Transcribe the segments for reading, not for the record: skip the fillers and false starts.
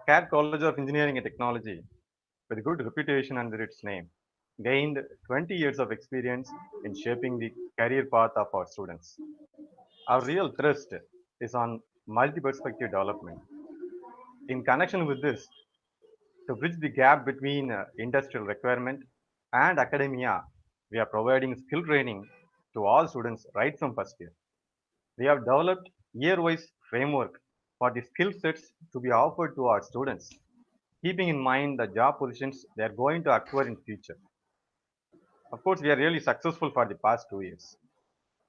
CAT College of Engineering and Technology, with good reputation under its name, gained 20 years of experience in shaping the career path of our students. Our real thrust is on multi-perspective development. In connection with this, to bridge the gap between industrial requirement and academia, we are providing skill training to all students right from first year. We have developed year-wise framework for the skill sets to be offered to our students, keeping in mind the job positions they are going to acquire in future. Of course, we are really successful for the past 2 years.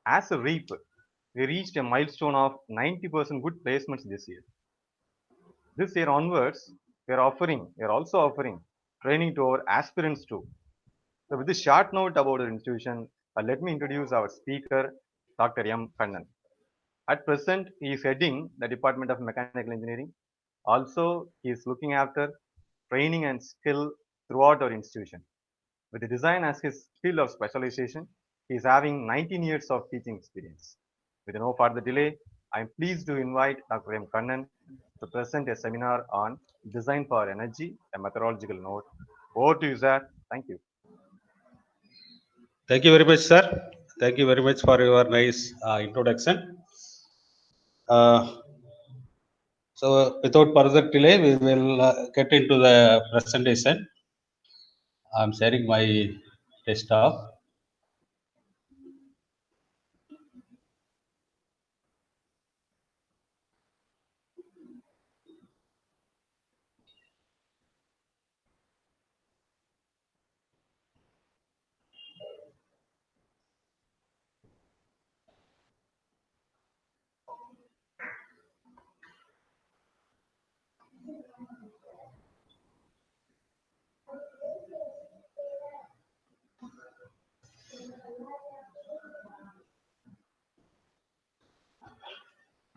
As a REAP, we reached a milestone of 90% good placements this year. This year onwards, we are also offering training to our aspirants too. So with this short note about our institution, let me introduce our speaker, Dr. M. Kannan. At present, he is heading the Department of Mechanical Engineering. Also, he is looking after training and skill throughout our institution. With the design as his field of specialization, he is having 19 years of teaching experience. With no further delay, I am pleased to invite Dr. M. Kannan to present a seminar on design for energy, a methodological note. Over to you, sir. Thank you. Thank you very much, sir. Thank you very much for your nice introduction. So, without further delay, we will get into the presentation. I'm sharing my desktop.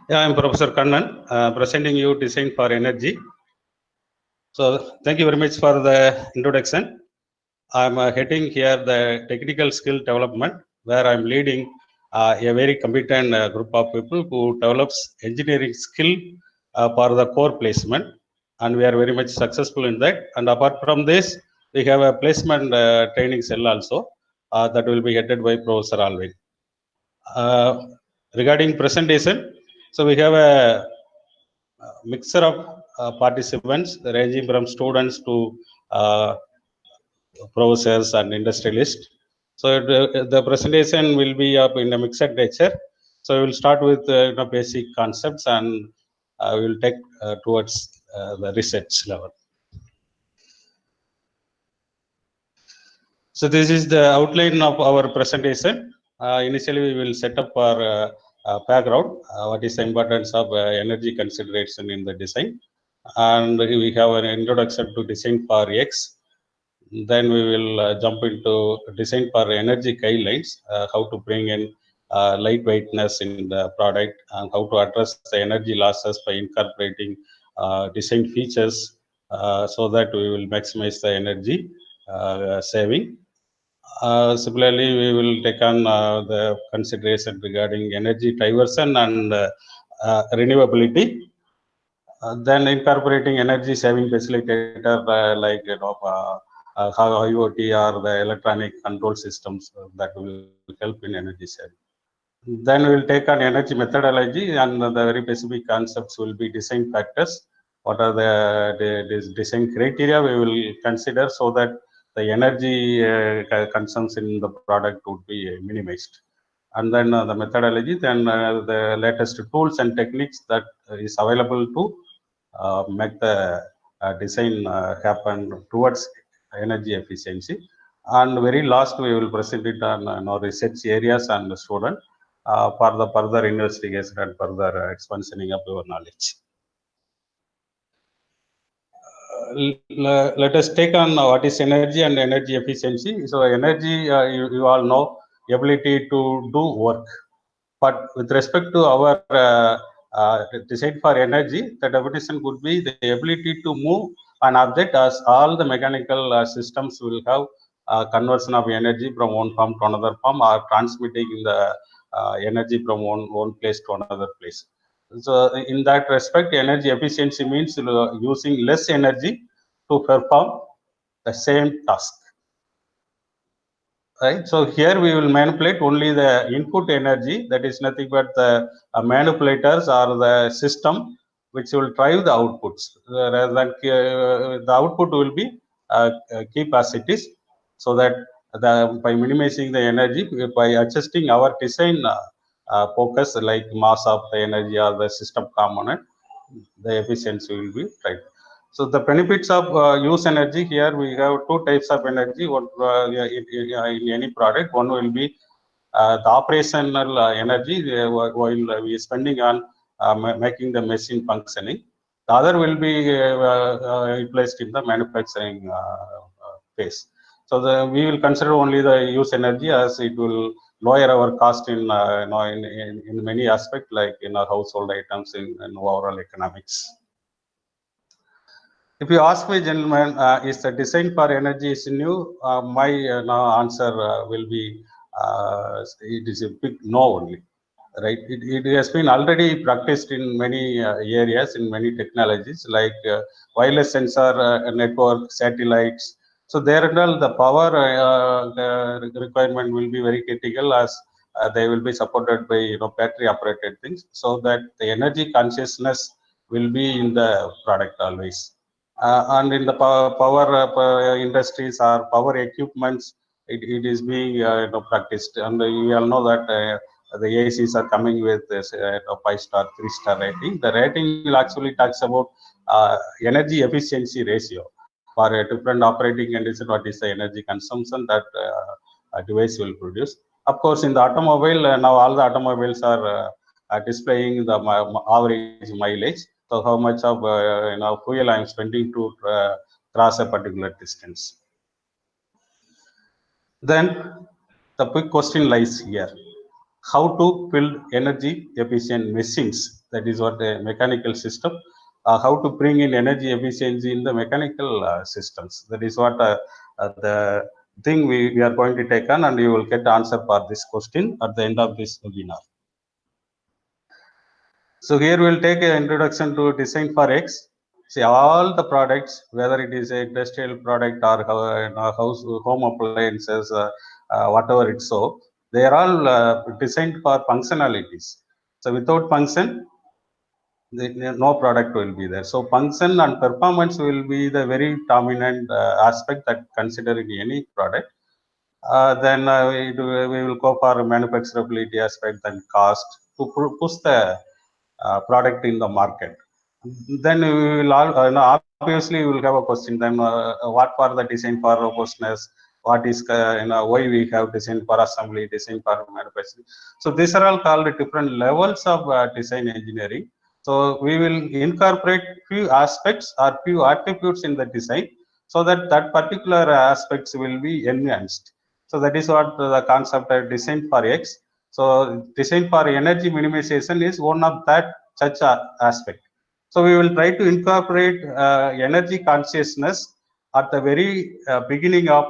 Yeah, I'm Professor Kannan, presenting you Design for Energy. So, thank you very much for the introduction. I'm heading here the technical skill development, where I'm leading a very competent group of people who develops engineering skill for the core placement, and we are very much successful in that. And apart from this, we have a placement training cell also that will be headed by Professor Alvin. Regarding presentation, so we have a mixture of participants ranging from students to professors and industrialists. So the presentation will be up in a mixed nature. So we will start with basic concepts, and we will take towards the research level. So this is the outline of our presentation. Initially, we will set up our background, what is the importance of energy consideration in the design, and we have an introduction to design for X. Then we will jump into design for energy guidelines, how to bring in lightweightness in the product, and how to address the energy losses by incorporating design features so that we will maximize the energy saving. Similarly, we will take on the consideration regarding energy diversion and renewability. Then incorporating energy saving facilitator like how IoT or the electronic control systems that will help in energy saving. Then we will take on energy methodology, and the very specific concepts will be design factors. What are the design criteria we will consider so that the energy consumption in the product would be minimized. And then the methodology, then the latest tools and techniques that is available to make the design happen towards energy efficiency. And very last, we will present it on our research areas and the student for the further investigation and further expansioning of our knowledge. Let us take on what is energy and energy efficiency. So energy, you all know, ability to do work. But with respect to our design for energy, the definition could be the ability to move an object, as all the mechanical systems will have conversion of energy from one form to another form, or transmitting the energy from one place to another place. So in that respect, energy efficiency means using less energy to perform the same task. Right. So here we will manipulate only the input energy, that is nothing but the manipulators or the system which will drive the outputs. Rather than the output will be keep as it is, so that by minimizing the energy, by adjusting our design focus like mass of the energy or the system component, the efficiency will be right. So the benefits of use energy, here we have two types of energy. One in any product, one will be the operational energy while we are spending on making the machine functioning. The other will be placed in the manufacturing phase. So we will consider only the use energy, as it will lower our cost in many aspects, like in our household items, in overall economics. If you ask me, gentlemen, is the design for energy is new? My answer will be it is a big no only. Right? It has been already practiced in many areas, in many technologies like wireless sensor network, satellites. So there and all, the power the requirement will be very critical, as they will be supported by battery operated things, so that the energy consciousness will be in the product always. And in the power industries or power equipments, it is being practiced, and we all know that the ACs are coming with this 5-star, 3-star rating. The rating will actually talks about energy efficiency ratio for a different operating condition. What is the energy consumption that a device will produce? Of course, in the automobile, now all the automobiles are displaying the average mileage. So how much of fuel I am spending to cross a particular distance. Then the big question lies here: how to build energy efficient machines? That is what a mechanical system. How to bring in energy efficiency in the mechanical systems? That is what the thing we are going to take on, and you will get the answer for this question at the end of this webinar. So here we'll take an introduction to design for X. See, all the products, whether it is an industrial product or house home appliances, whatever it's so, they are all designed for functionalities. So without function, no product will be there. So function and performance will be the very dominant aspect that consider in any product. Then we will go for manufacturability aspect and cost to push the product in the market. Then we will obviously we will have a question. Then what for the design for robustness? What is why we have design for assembly, design for manufacturing? So these are all called different levels of design engineering. So we will incorporate few aspects or few attributes in the design, so that particular aspects will be enhanced. So that is what the concept of design for X. So design for energy minimization is one of that such aspect. So we will try to incorporate energy consciousness at the very beginning of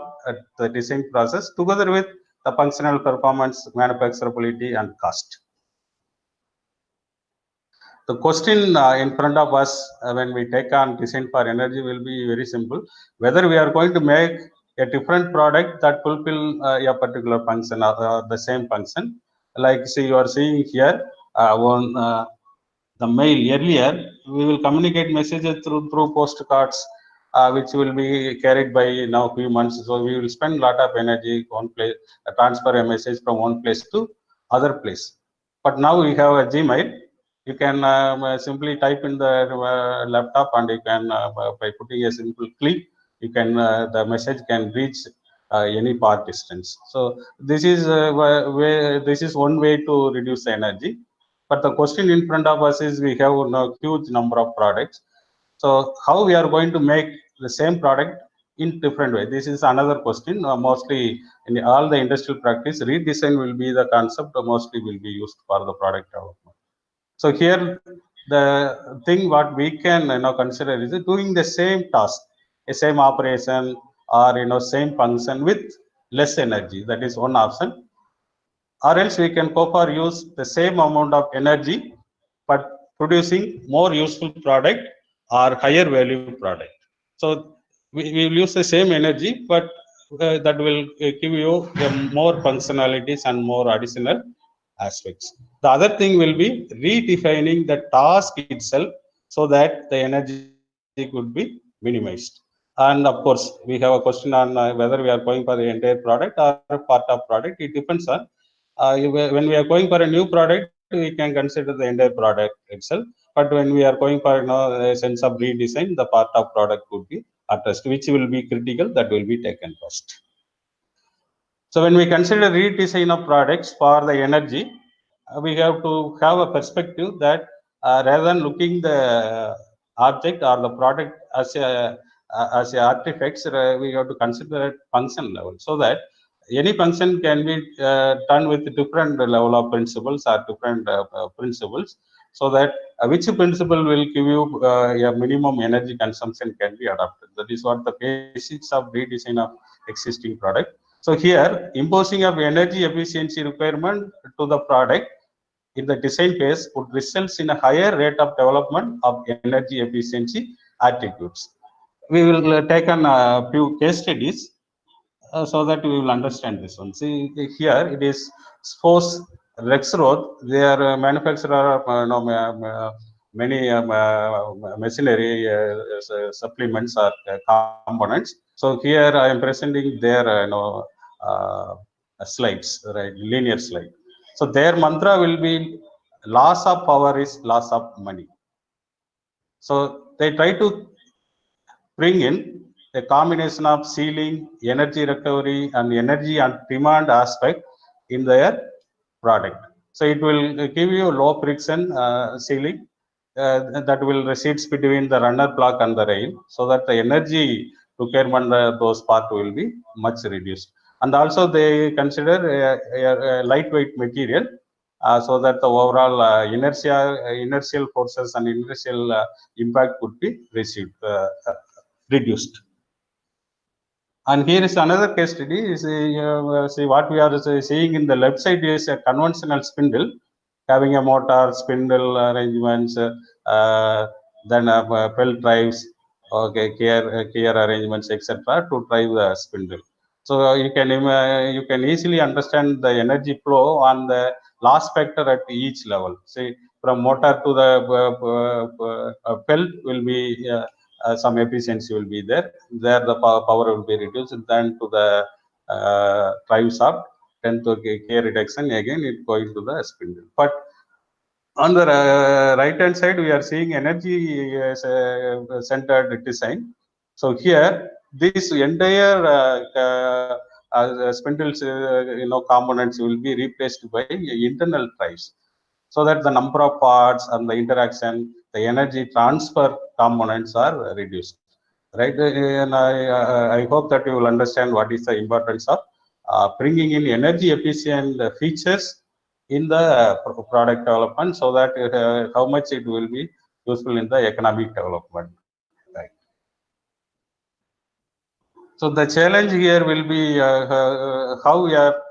the design process, together with the functional performance, manufacturability, and cost. The question in front of us when we take on design for energy will be very simple: whether we are going to make a different product that fulfill a particular function or the same function. Like, see, you are seeing here the mail. Earlier we will communicate messages through postcards, which will be carried by now few months. So we will spend a lot of energy one place, transfer a message from one place to other place. But now we have a Gmail. You can simply type in the laptop, and you can by putting a simple click, you can the message can reach any far distance. So this is one way to reduce the energy. But the question in front of us is, we have a huge number of products. So how we are going to make the same product in different way? This is another question. Mostly in all the industrial practice, redesign will be the concept, mostly will be used for the product development. So here the thing what we can consider is doing the same task, a same operation, or same function with less energy. That is one option. Or else we can go for use the same amount of energy, but producing more useful product or higher value product. So we will use the same energy, but that will give you more functionalities and more additional aspects. The other thing will be redefining the task itself so that the energy could be minimized. And of course, we have a question on whether we are going for the entire product or part of product. It depends on when we are going for a new product, we can consider the entire product itself. But when we are going for a sense of redesign, the part of product could be addressed, which will be critical, that will be taken first. So when we consider redesign of products for the energy, we have to have a perspective that rather than looking the object or the product as a artifacts, we have to consider at function level, so that any function can be done with different level of principles or different principles, so that which principle will give you a minimum energy consumption can be adopted. That is what the basics of redesign of existing product. So here, imposing of energy efficiency requirement to the product in the design phase would result in a higher rate of development of energy efficiency attitudes. We will take on a few case studies so that we will understand this one. See, here it is suppose Rexroth, they are manufacturer of many machinery supplements or components. So here I am presenting their slides, right, linear slide. So their mantra will be loss of power is loss of money. So they try to bring in a combination of ceiling, energy recovery, and energy and demand aspect in their product. So it will give you low friction ceiling that will resides between the runner block and the rail, so that the energy requirement those part will be much reduced. And also they consider a lightweight material so that the overall inertial forces and inertial impact could be reduced. And here is another case study. See what we are seeing in the left side is a conventional spindle having a motor, spindle arrangements, then belt drives, okay, gear arrangements, etc. to drive the spindle. So you can easily understand the energy flow on the loss factor at each level. See, from motor to the belt will be some efficiency will be there. There the power will be reduced. Then to the drive shaft, then to gear reduction, again it going to the spindle. But on the right hand side, we are seeing energy centered design. So here, this entire spindles, components will be replaced by internal drives, so that the number of parts and the interaction, the energy transfer components are reduced. Right, and I hope that you will understand what is the importance of bringing in energy efficient features in the product development, so that how much it will be useful in the economic development. Right. So the challenge here will be how we are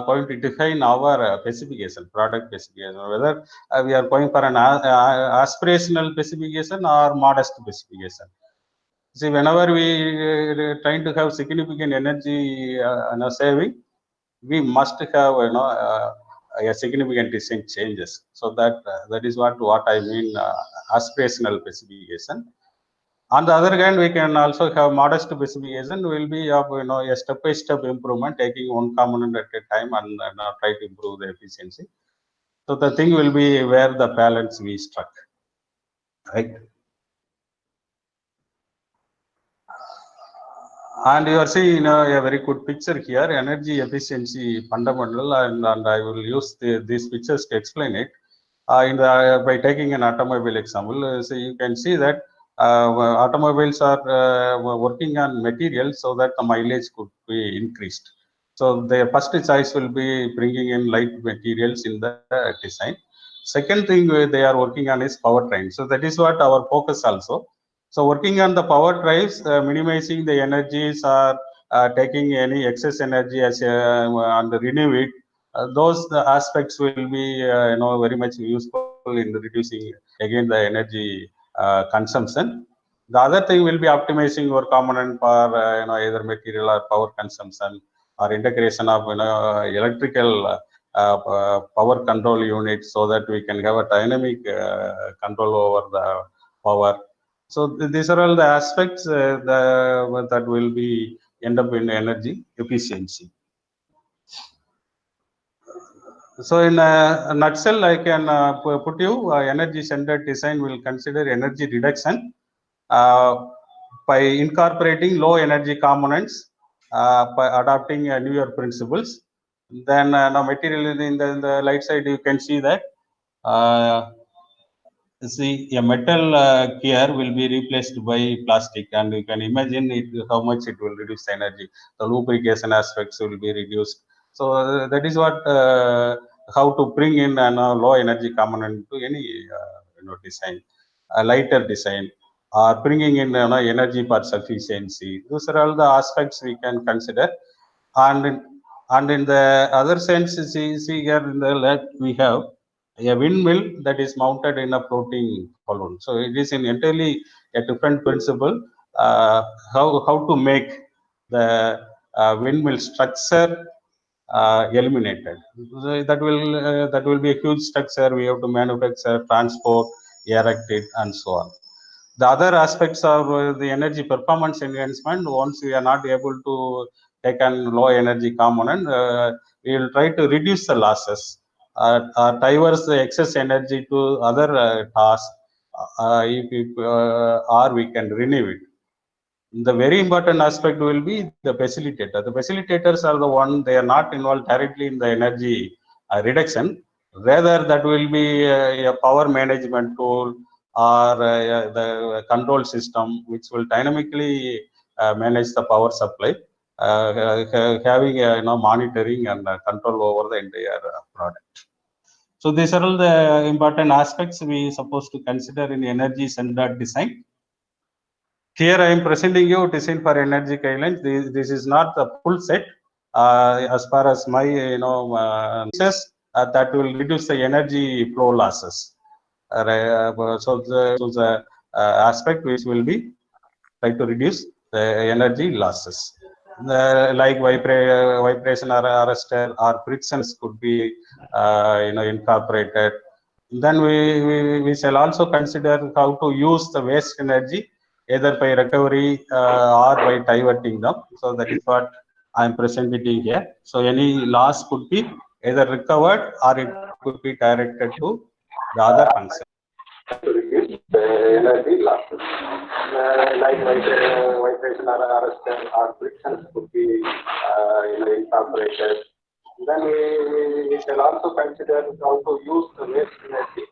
going to define our specification, product specification, whether we are going for an aspirational specification or modest specification. See, whenever we trying to have significant energy saving, we must have a significant design changes. So that is what I mean aspirational specification. On the other hand, we can also have modest specification will be of a step-by-step improvement, taking one component at a time and try to improve the efficiency. So the thing will be where the balance we struck, right? And you are seeing a very good picture here, energy efficiency fundamental, and I will use these pictures to explain it. By taking an automobile example, so you can see that automobiles are working on materials so that the mileage could be increased. So their first choice will be bringing in light materials in the design. Second thing they are working on is powertrain. So that is what our focus also. So working on the power drives, minimizing the energies or taking any excess energy as and renew it. Those aspects will be very much useful in reducing again the energy consumption. The other thing will be optimizing your component for either material or power consumption, or integration of electrical power control units, so that we can have a dynamic control over the power. So these are all the aspects that will be end up in energy efficiency. So in a nutshell, I can put you energy-centered design will consider energy reduction by incorporating low energy components, by adopting newer principles. Then now material in the light side, you can see that see a metal gear will be replaced by plastic, and you can imagine it, how much it will reduce energy. The lubrication aspects will be reduced. So that is what how to bring in low energy component to any design, a lighter design, or bringing in energy for sufficiency. Those are all the aspects we can consider. And in the other sense, see here in the left we have a windmill that is mounted in a floating balloon. So it is in entirely a different principle. How to make the windmill structure eliminated. So that will be a huge structure. We have to manufacture, transport, erect it, and so on. The other aspects of the energy performance enhancement, once we are not able to take an low energy component, we will try to reduce the losses, divert the excess energy to other tasks, or we can renew it. The very important aspect will be the facilitator. The facilitators are the one, they are not involved directly in the energy reduction. Rather, that will be a power management tool, or the control system, which will dynamically manage the power supply, having monitoring and control over the entire product. So these are all the important aspects we supposed to consider in energy centered design. Here I am presenting you design for energy guidelines. This is not the full set. As far as my that will reduce the energy flow losses. So the aspect which will be try to reduce the energy losses. Like vibration arrestor or frictions could be incorporated. Then we shall also consider how to use the waste energy, either by recovery or by diverting them. So that is what I am presenting here. So any loss could be either recovered or it could be directed to the other function. To reduce the energy losses, like vibration arrestor or frictions could be incorporated. Then we shall also consider how to use the waste energy,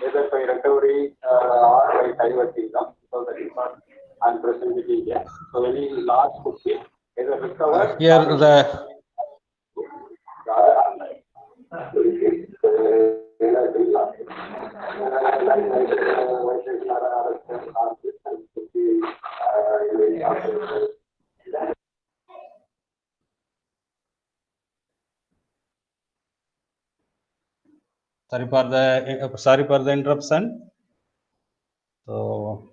either by recovery or by diverting them. So that is what I am presenting here. So any loss could be either recovered. Here the energy losses. Sorry for the interruption. So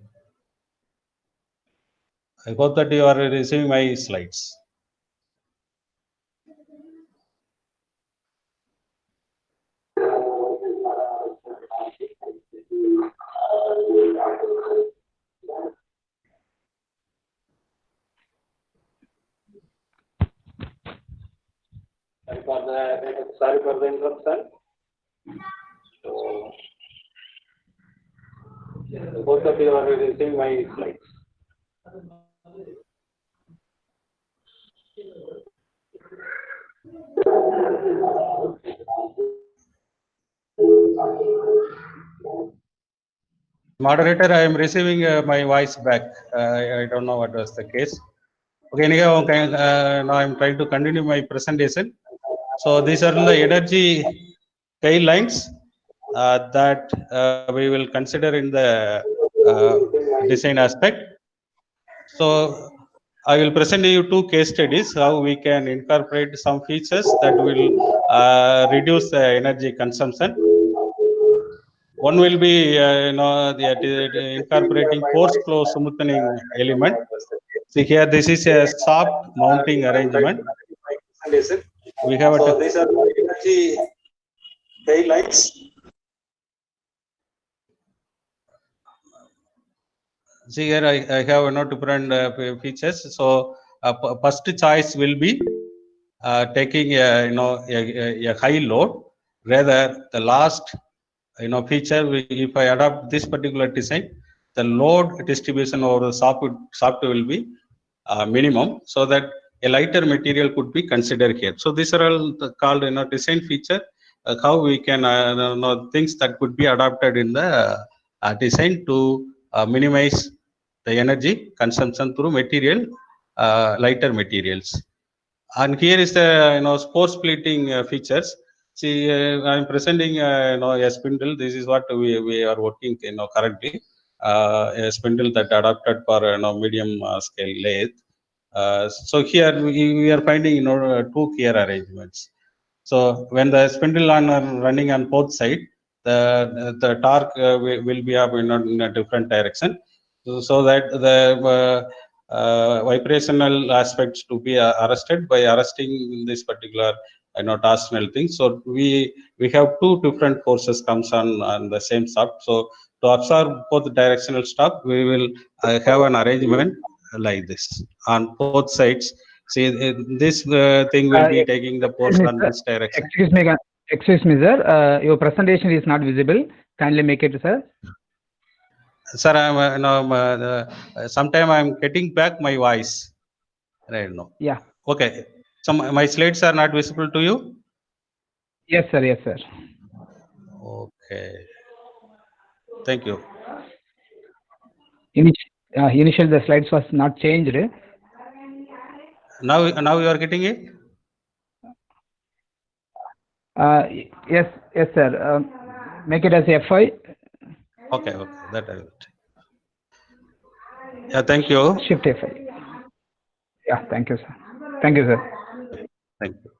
I hope that you are receiving my slides. Sorry for the interruption. So both of you are receiving my slides. Moderator, I am receiving my voice back. I don't know what was the case. Okay, anyhow, now I'm trying to continue my presentation. So these are the energy guidelines that we will consider in the design aspect. So I will present you two case studies, how we can incorporate some features that will reduce the energy consumption. One will be incorporating force flow smoothing element. See here, this is a soft mounting arrangement. We have so these are the energy taillights. See here, I have different features. So first choice will be taking a high load. Rather, the last feature, if I adopt this particular design, the load distribution over the soft will be minimum, so that a lighter material could be considered here. So these are all called design feature, how we can things that could be adopted in the design to minimize the energy consumption through material, lighter materials. And here is the spore splitting features. See, I'm presenting a spindle. This is what we are working currently. A spindle that adapted for medium scale lathe. So here we are finding two gear arrangements. So when the spindle are running on both sides, the torque will be up in a different direction, so that the vibrational aspects to be arrested by arresting this particular torsional thing. So we have two different forces comes on the same shaft. So to absorb both directional shock, we will have an arrangement like this on both sides. See, this thing will be taking the force on this direction. Excuse me, sir. Your presentation is not visible. Kindly make it, sir. Sir, I'm sometime I'm getting back my voice right now. Yeah. Okay. So my slides are not visible to you? Yes, sir. Yes, sir. Okay. Thank you. Initially, the slides was not changed. Now you are getting it? Yes, sir. Make it as F5. Okay, that I will take. Yeah, thank you. Shift F5. Yeah, thank you, sir. Thank you, sir. Thank you.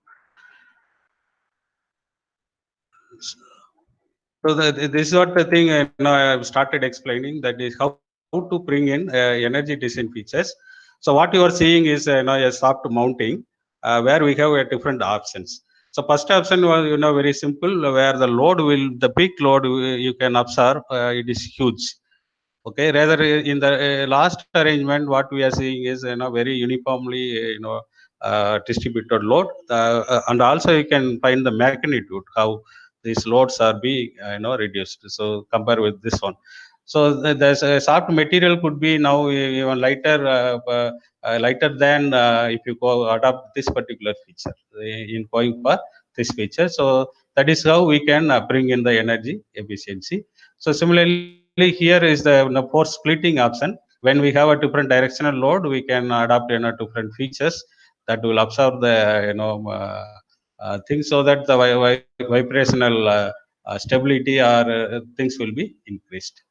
So this is what the thing I have started explaining, that is how to bring in energy design features. So what you are seeing is a soft mounting where we have different options. So first option was very simple, where the peak load you can observe, it is huge. Okay, rather in the last arrangement, what we are seeing is very uniformly distributed load, and also you can find the magnitude how these loads are being reduced. So compare with this one. So there's a soft material could be now even lighter than if you go adopt this particular feature in going for this feature. So that is how we can bring in the energy efficiency. So similarly, here is the force splitting option. When we have a different directional load, we can adopt different features that will absorb the things, so that the vibrational stability or things will be increased.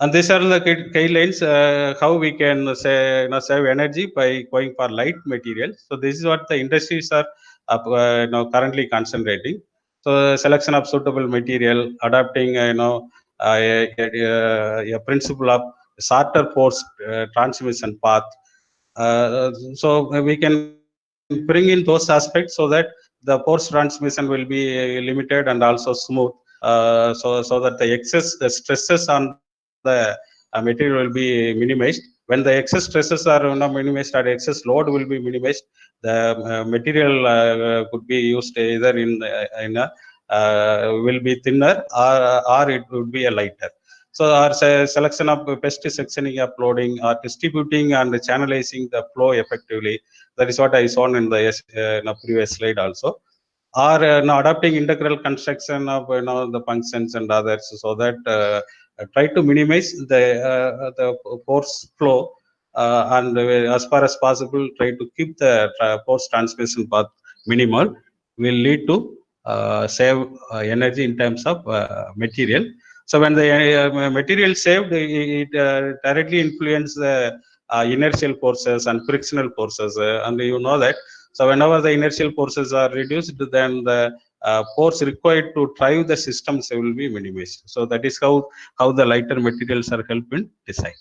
And these are the guidelines how we can save energy by going for light material. So this is what the industries are currently concentrating. So selection of suitable material, adapting a principle of shorter force transmission path. So we can bring in those aspects so that the force transmission will be limited and also smooth. So that the stresses on the material will be minimized. When the excess stresses are minimized or excess load will be minimized, the material could be used either will be thinner or it would be a lighter. So our selection of best sectioning, uploading, or distributing and channelizing the flow effectively. That is what I saw in the previous slide also. Or adapting integral construction of the functions and others, so that try to minimize the force flow and as far as possible try to keep the force transmission path minimal, will lead to save energy in terms of material. So when the material saved, it directly influences the inertial forces and frictional forces, and you know that. So whenever the inertial forces are reduced, then the force required to drive the systems will be minimized. So that is how the lighter materials are helped in design.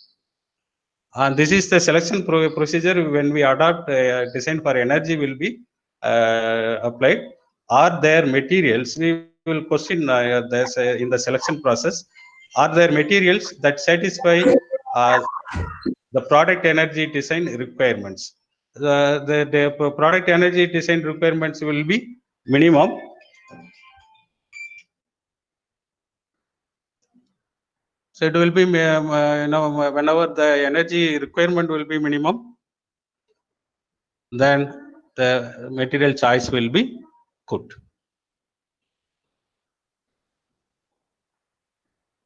And this is the selection procedure when we adopt design for energy will be applied. Are there materials? We will question this in the selection process. Are there materials that satisfy the product energy design requirements? The product energy design requirements will be minimum. So it will be, whenever the energy requirement will be minimum, then the material choice will be good.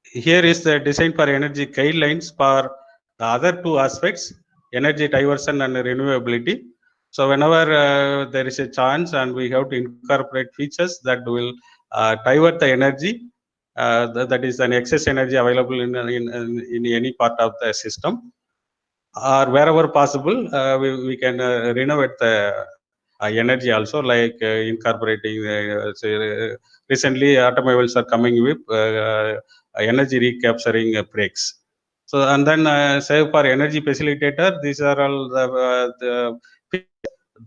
Here is the design for energy guidelines for the other two aspects, energy diversion and renewability. So whenever there is a chance and we have to incorporate features that will divert the energy, that is an excess energy available in any part of the system, or wherever possible, we can renovate the energy also, like incorporating recently automobiles are coming with energy recapturing brakes. So and then say for energy facilitator, these are all the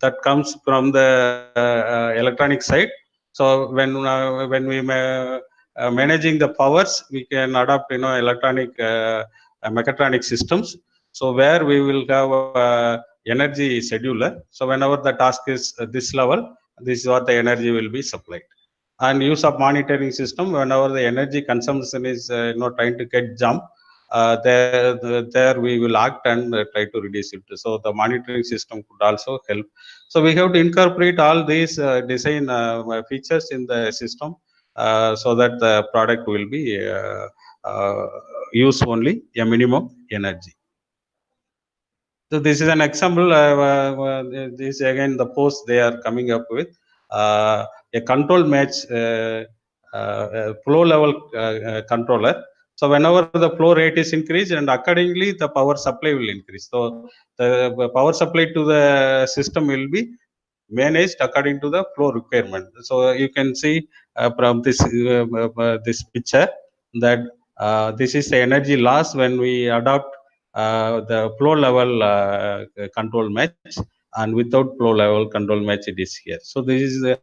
that comes from the electronic side. So when we managing the powers, we can adopt electronic mechatronic systems. So where we will have energy scheduler. So whenever the task is at this level, this is what the energy will be supplied. And use of monitoring system, whenever the energy consumption is trying to get jump, there we will act and try to reduce it. So the monitoring system could also help. So we have to incorporate all these design features in the system so that the product will be use only a minimum energy. So this is an example. This again the post they are coming up with a control match flow level controller. So whenever the flow rate is increased, and accordingly the power supply will increase. So the power supply to the system will be managed according to the flow requirement. So you can see from this this picture that this is the energy loss when we adopt the flow level control match, and without flow level control match it is here. So this is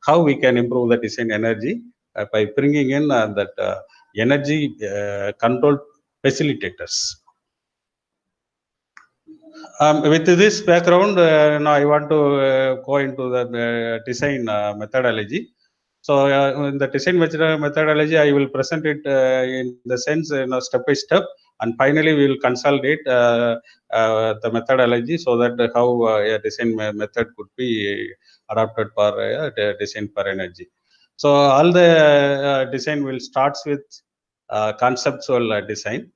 how we can improve the design energy by bringing in that energy control facilitators. With this background, now I want to go into the design methodology. So in the design methodology, I will present it in the sense, step by step, and finally we will consolidate the methodology so that how a design method could be adopted for design for energy. So all the design will starts with conceptual design.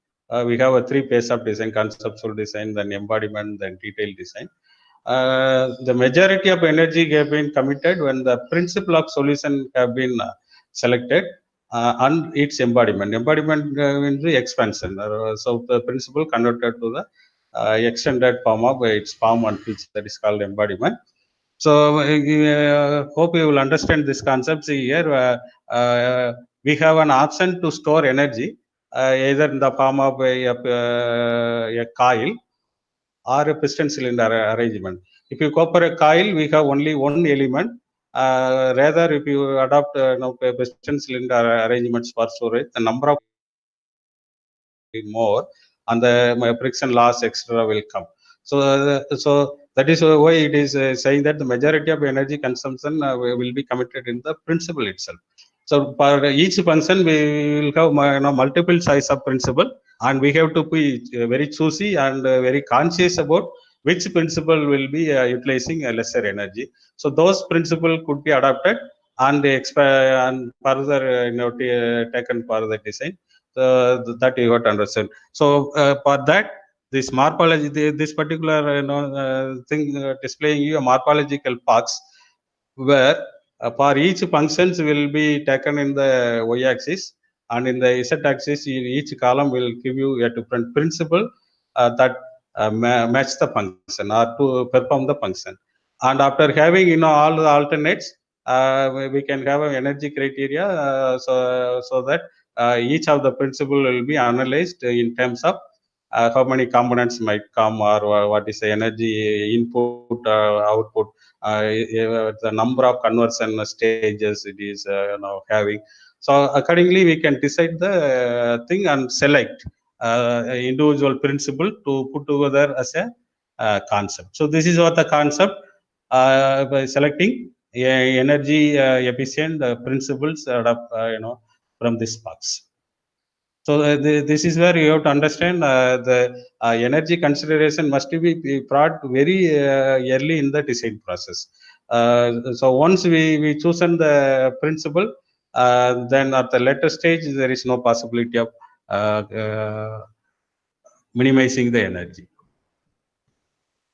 We have a 3 phases of design: conceptual design, then embodiment, then detailed design. The majority of energy have been committed when the principle of solution have been selected and its embodiment. Embodiment means the expansion. So the principle converted to the extended form of its form and feature, that is called embodiment. So hope you will understand this concept. See here, we have an option to store energy either in the form of a coil or a piston cylinder arrangement. If you go for a coil, we have only one element. Rather, if you adopt piston cylinder arrangements for storage, the number of more and the friction loss extra will come. So that is why it is saying that the majority of energy consumption will be committed in the principle itself. So for each function, we will have multiple size of principle, and we have to be very choosy and very conscious about which principle will be utilizing a lesser energy. So those principles could be adopted and further taken for the design. That you got to understand. So for that, this morphology, this particular thing displaying you a morphological box where for each functions will be taken in the y-axis, and in the z-axis each column will give you a different principle that match the function or to perform the function. And after having all the alternates, we can have an energy criteria so that each of the principle will be analyzed in terms of how many components might come, or what is the energy input, output, the number of conversion stages it is having. So accordingly, we can decide the thing and select individual principle to put together as a concept. So this is what the concept by selecting energy efficient principles from this box. So this is where you have to understand the energy consideration must be brought very early in the design process. So once we chosen the principle, then at the later stage there is no possibility of minimizing the energy.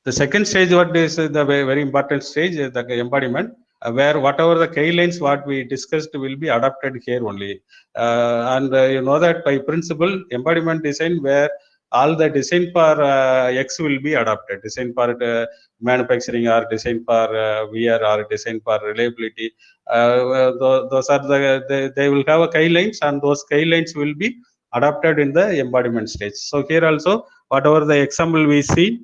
The second stage, what is the very important stage, the embodiment, where whatever the guidelines what we discussed will be adopted here only. And you know that by principle, embodiment design, where all the design for X will be adopted, design for manufacturing, or design for VR, or design for reliability. Those are they will have a guidelines, and those guidelines will be adopted in the embodiment stage. So here also, whatever the example we see,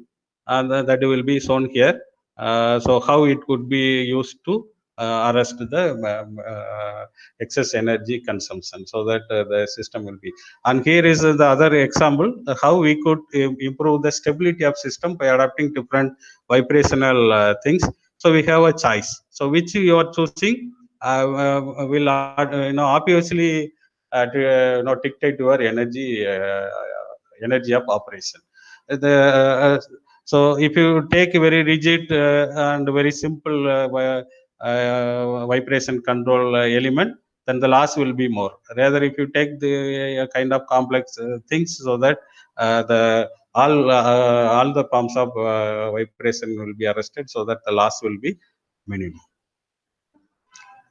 and that will be shown here. So how it could be used to arrest the excess energy consumption, so that the system will be. And here is the other example, how we could improve the stability of system by adapting different vibrational things. So we have a choice. So which you are choosing will obviously dictate your energy of operation. So if you take a very rigid and very simple vibration control element, then the loss will be more. Rather, if you take the kind of complex things, so that all the pumps of vibration will be arrested, so that the loss will be minimum.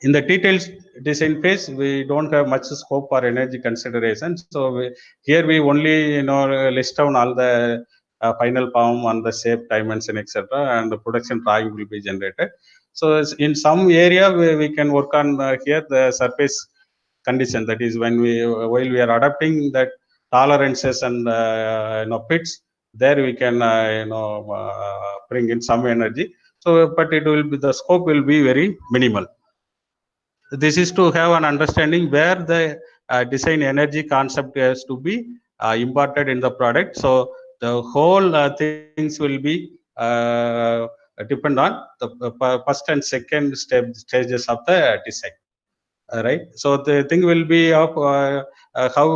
In the detailed design phase, we don't have much scope for energy consideration. So here we only list down all the final pump and the shape, dimension, etc., and the production drawing will be generated. So in some area we can work on here the surface condition, that is when while we are adapting that tolerances and pits, there we can bring in some energy. So but it will be, the scope will be very minimal. This is to have an understanding where the design energy concept has to be imported in the product. So the whole things will be depend on the first and second stages of the design, right? So the thing will be of how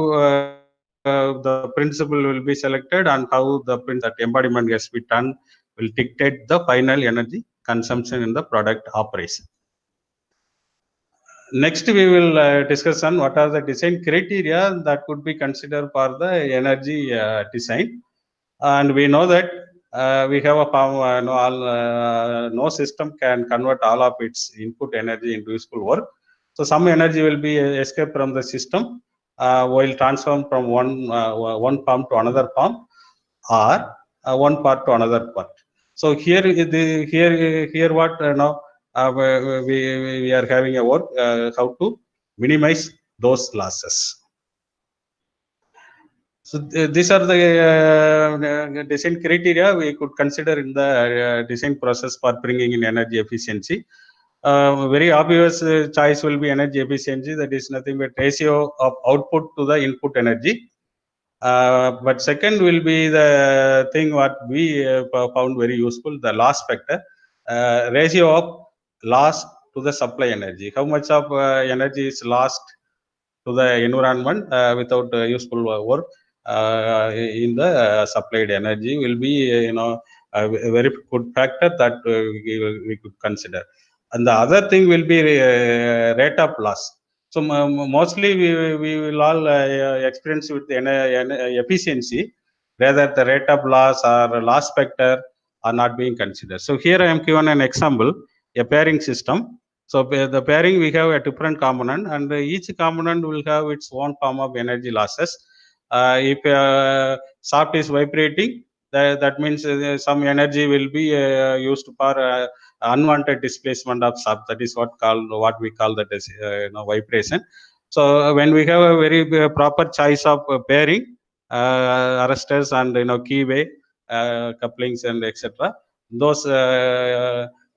the principle will be selected, and how that embodiment has to be done will dictate the final energy consumption in the product operation. Next, we will discuss on what are the design criteria that could be considered for the energy design. And we know that we have a no system can convert all of its input energy into useful work. So some energy will be escaped from the system while transform from one pump to another pump, or one part to another part. So here what we are having a work how to minimize those losses. So these are the design criteria we could consider in the design process for bringing in energy efficiency. Very obvious choice will be energy efficiency, that is nothing but ratio of output to the input energy. But second will be the thing what we found very useful, the loss factor, ratio of loss to the supply energy. How much of energy is lost to the environment without useful work in the supplied energy will be a very good factor that we could consider. And the other thing will be rate of loss. So mostly we will all experience with efficiency, rather the rate of loss or loss factor are not being considered. So here I am given an example, a pairing system. So the pairing, we have a different component, and each component will have its own form of energy losses. If shaft is vibrating, that means some energy will be used for unwanted displacement of sub. That is what we call that as vibration. So when we have a very proper choice of bearing, arresters and keyway, couplings and etc., those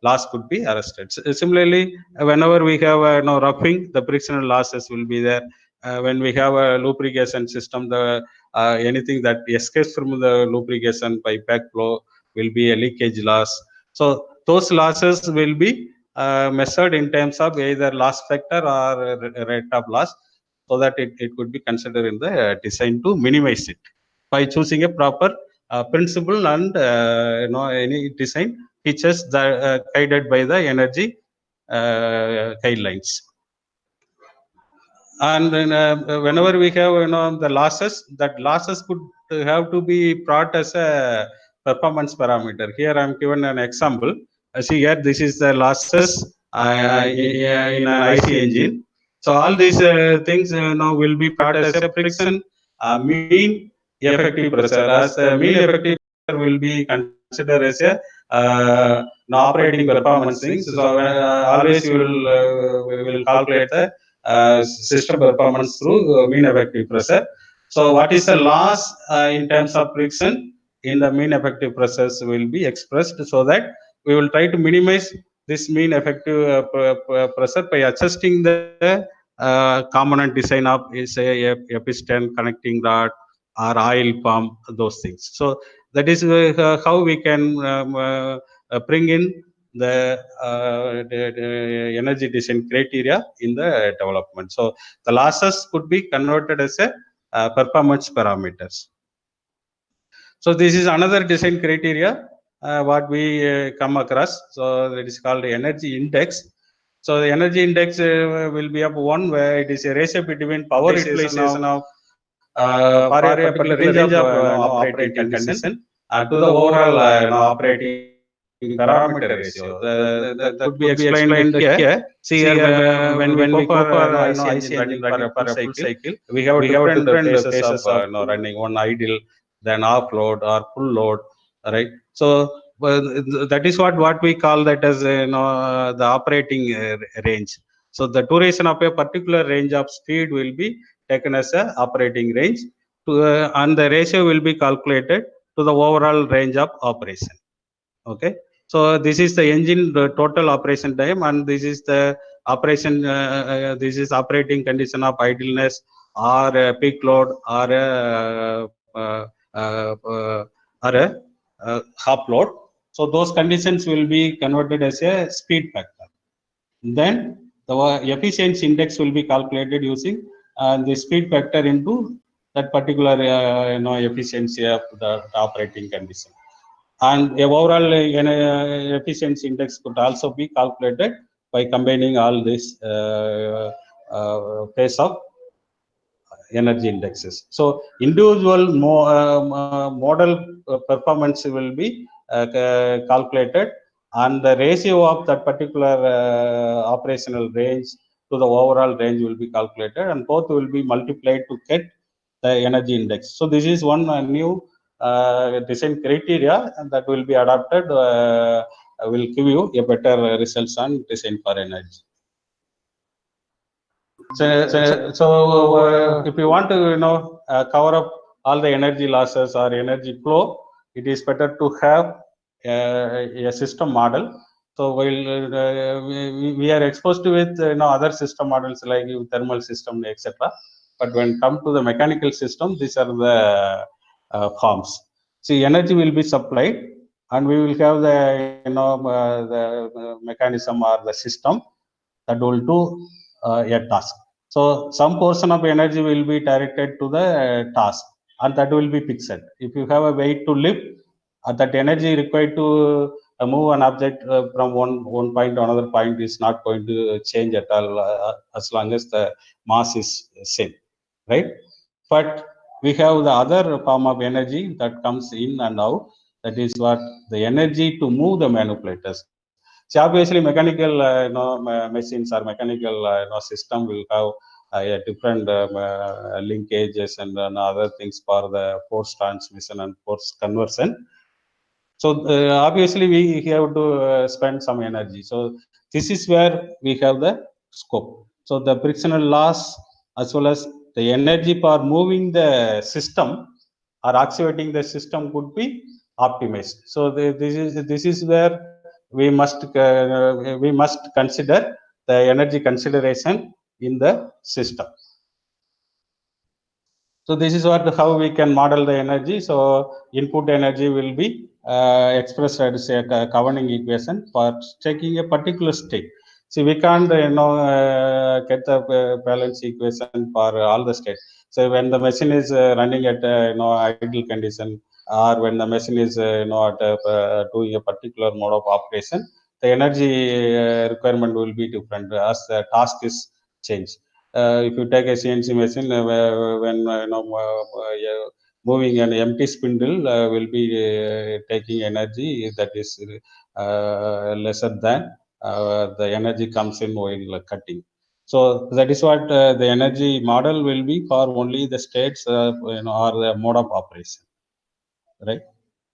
loss could be arrested. Similarly, whenever we have roughing, the frictional losses will be there. When we have a lubrication system, the anything that escapes from the lubrication by backflow will be a leakage loss. So those losses will be measured in terms of either loss factor or rate of loss, so that it could be considered in the design to minimize it by choosing a proper principle and any design features that guided by the energy guidelines. And whenever we have the losses, that losses could have to be brought as a performance parameter. Here I'm given an example. See here, this is the losses in an IC engine. So all these things now will be brought as a friction mean effective pressure. As the mean effective pressure will be considered as a operating performance things. So always we will calculate the system performance through mean effective pressure. So what is the loss in terms of friction in the mean effective pressures will be expressed, so that we will try to minimize this mean effective pressure by adjusting the component design of say a piston, connecting rod, or oil pump, those things. So that is how we can bring in the energy design criteria in the development. So the losses could be converted as a performance parameters. So this is another design criteria what we come across. So that is called the energy index. So the energy index will be of 1, where it is a ratio between power utilization of for a particular range of operating condition to the overall operating parameter ratio. That could be explained here. See here, when we go for IC engine running for a full cycle, we have different phases of running, one idle, then off load or full load, right? So that is what we call that as the operating range. So the duration of a particular range of speed will be taken as a operating range, and the ratio will be calculated to the overall range of operation. Okay, so this is the engine total operation time, and this is the operation this is operating condition of idleness or peak load or a half load. So those conditions will be converted as a speed factor. Then the efficiency index will be calculated using the speed factor into that particular efficiency of the operating condition. And overall efficiency index could also be calculated by combining all this phase of energy indexes. So individual model performance will be calculated, and the ratio of that particular operational range to the overall range will be calculated, and both will be multiplied to get the energy index. So this is one new design criteria that will be adopted, will give you a better results on design for energy. So if you want to cover up all the energy losses or energy flow, it is better to have a system model. So while we are exposed with other system models like thermal system, etc. But when come to the mechanical system, these are the forms. See, energy will be supplied, and we will have the the mechanism or the system that will do a task. So some portion of energy will be directed to the task, and that will be fixed. If you have a weight to lift, that energy required to move an object from one point to another point is not going to change at all as long as the mass is same, right? But we have the other form of energy that comes in and out. That is what the energy to move the manipulators. So obviously, mechanical machines or mechanical system will have different linkages and other things for the force transmission and force conversion. So obviously we have to spend some energy. So this is where we have the scope. So the frictional loss as well as the energy for moving the system or activating the system could be optimized. So this is where we must consider the energy consideration in the system. So this is how we can model the energy. So input energy will be expressed as a governing equation for taking a particular state. See, we can't get the balance equation for all the states. So when the machine is running at idle condition, or when the machine is doing a particular mode of operation, the energy requirement will be different as the task is changed. If you take a CNC machine, when moving an empty spindle will be taking energy that is lesser than the energy comes in while cutting. So that is what the energy model will be for only the states or the mode of operation, right?